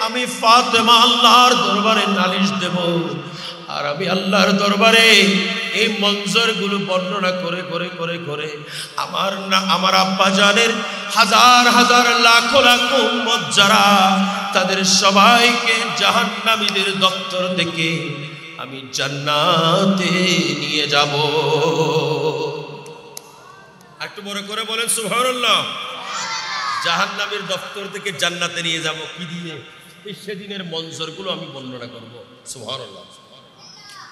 আমি ফাতেমা আল্লাহর দরবারে নালিশ দেব। আর আমি আল্লাহর দরবারে এই মঞ্জরগুলো বর্ণনা করে করে করে করে আমার আব্বা জানের হাজার হাজার লাখ লাখ উম্মত যারা, তাদের সবাইকে জাহান্নামীদের দপ্তর থেকে আমি জান্নাতে নিয়ে যাব। একটু বড় করে বলেন সুবহানাল্লাহ। জাহান্নামের দপ্তর থেকে জান্নাতে নিয়ে যাব কি দিয়ে? এই সেদিনের মঞ্জরগুলো আমি বর্ণনা করব। সুবহানাল্লাহ।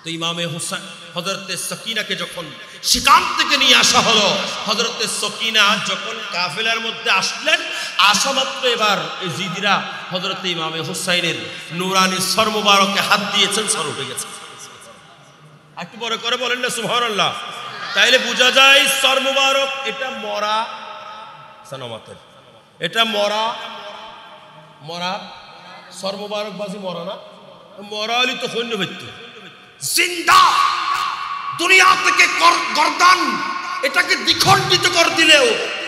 তো ইমামে হুসাইন হযরতে সকিনাকে যখন সেখান থেকে নিয়ে আসা হলো, হযরতে সকিনা যখন কাফেলার মধ্যে আসলেন, আসা মাত্র এবার জিদিরা হযরতে ইমামে হুসাইনের নূরানি সর মুবারকে হাত দিয়েছেন, সর উঠে গেছে। একটু বড় করে বলেন না সুবহানাল্লাহ। তাইলে বোঝা যায় সর মুবারক এটা মরা সানামাতের, এটা মরা মরা সর মুবারক বাজি মরা না, মরা হলি তো সৈন্য হইতো জিন্দা দুনিয়া থেকে গর্দান এটাকে দ্বিখণ্ডিত করে দিলেও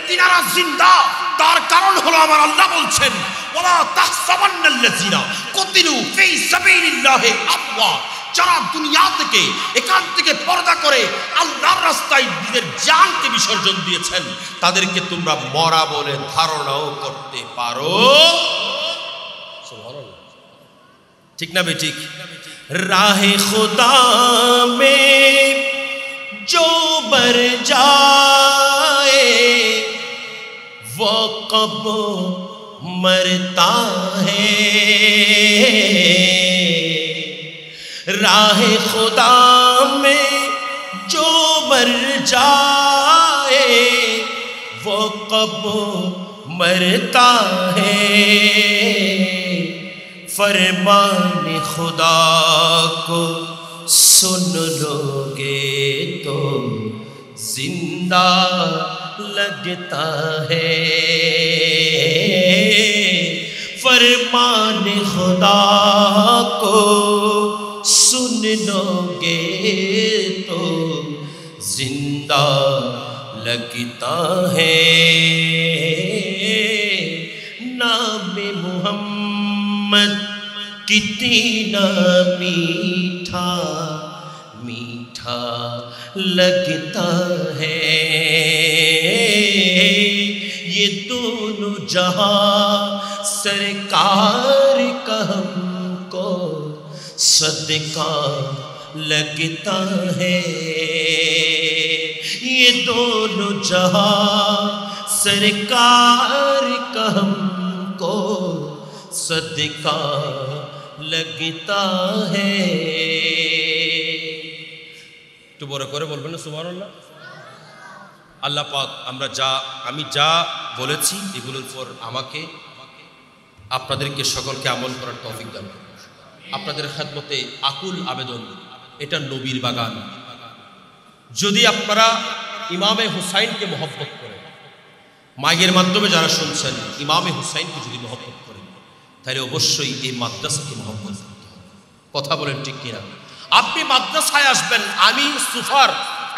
তিনারা জিন্দা। তার কারণ হলো আমার আল্লাহ বলছেন, ওয়ালা তাহসাবান্নাল্লাযিনা কুতিলু ফী সাবিলিল্লাহি আমওয়াত, যারা দুনিয়া থেকে এখান থেকে পর্দা করে আল্লাহর রাস্তায় নিজের জানকে বিসর্জন দিয়েছেন, তাদেরকে তোমরা মরা বলে ধারণাও করতে পারো। সুবহানাল্লাহ, ঠিক না বেঠিক? রাহে খুদা মে जो बर जाए वो कब मरता है, राह खुदा में जो मर जाए वो कब मरता है, फरमान खुदा को सुन लोगे तो जिंदा लगता है, फरमान खुदा को सुन लोगे तो जिंदा लगता है, नाम मोहम्मद कितना मीठा मीठा लगता है, ये दोनों जहां सरकार का हमको सदका लगता है, ये दोनों जहां सरकार का हमको सदका लगता है। একটু বড় করে বলবেন না সুবহানাল্লাহ। আল্লাহ পাক আমি যা বলেছি এগুলোর পর আমাকে আপনাদেরকে সকলকে আমল করার তৌফিক দান করুন। আপনাদের খেদমতে আকুল আবেদন, এটা নবীর বাগান। যদি আপনারা ইমামে হুসাইনকে মহব্বত করেন, মাইকের মাধ্যমে যারা শুনছেন ইমামে হুসাইনকে যদি মহব্বত করেন, তাহলে অবশ্যই এই মাদ্রাসাকে মহব্বত করতে হবে। কথা বলেন ঠিক কিনা? আপনি মাদ্রাসায় আসবেন, আমি সুফার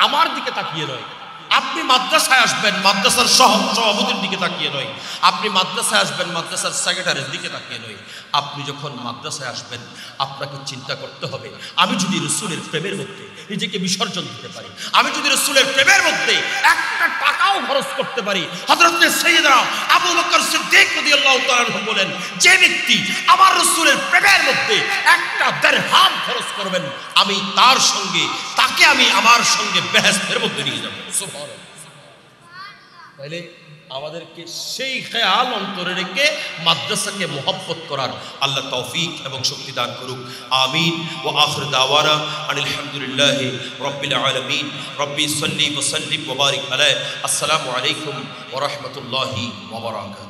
আমার দিকে তাকিয়ে নয়। আপনি মাদ্রাসায় আসবেন মাদ্রাসার সভাপতির দিকে তাকিয়ে নয়। আপনি মাদ্রাসায় আসবেন মাদ্রাসার সেক্রেটারির দিকে তাকিয়ে নয়। আপনি যখন মাদ্রাসায় আসবেন আপনাকে চিন্তা করতে হবে, আমি যদি রাসূলের প্রেমের মধ্যে নিজেকে বিসর্জন দিতে পারি, আমি যদি রাসূলের প্রেমের মধ্যে একটা টাকাও খরচ করতে পারি। হযরত সাইয়েদনা আবু বকর সিদ্দিক রাদিয়াল্লাহু তাআলা আনহু বলেন, যে ব্যক্তি আমার রাসূলের প্রেমের মধ্যে একটা দিরহাম খরচ করবেন, আমি তাকে আমি আমার সঙ্গে বেহেশতের মধ্যে নিয়ে যাব। সুবহানাল্লাহ। তাইলে আমাদেরকে সেই খেয়াল অন্তরে রেখে মাদ্রাসাকে মোহাব্বত করার আল্লাহ তৌফিক এবং শক্তি দান করুক। আমিন। ওয়া আখির দাওয়ানা আনিল হামদুলিল্লাহি রাব্বিল আলামিন। রব্বি সাল্লি ওয়া সাল্লিম ওয়া বারিক আলাইহি। আসসালামু আলাইকুম ওয়া রাহমাতুল্লাহি ওয়া বারাকাতুহু।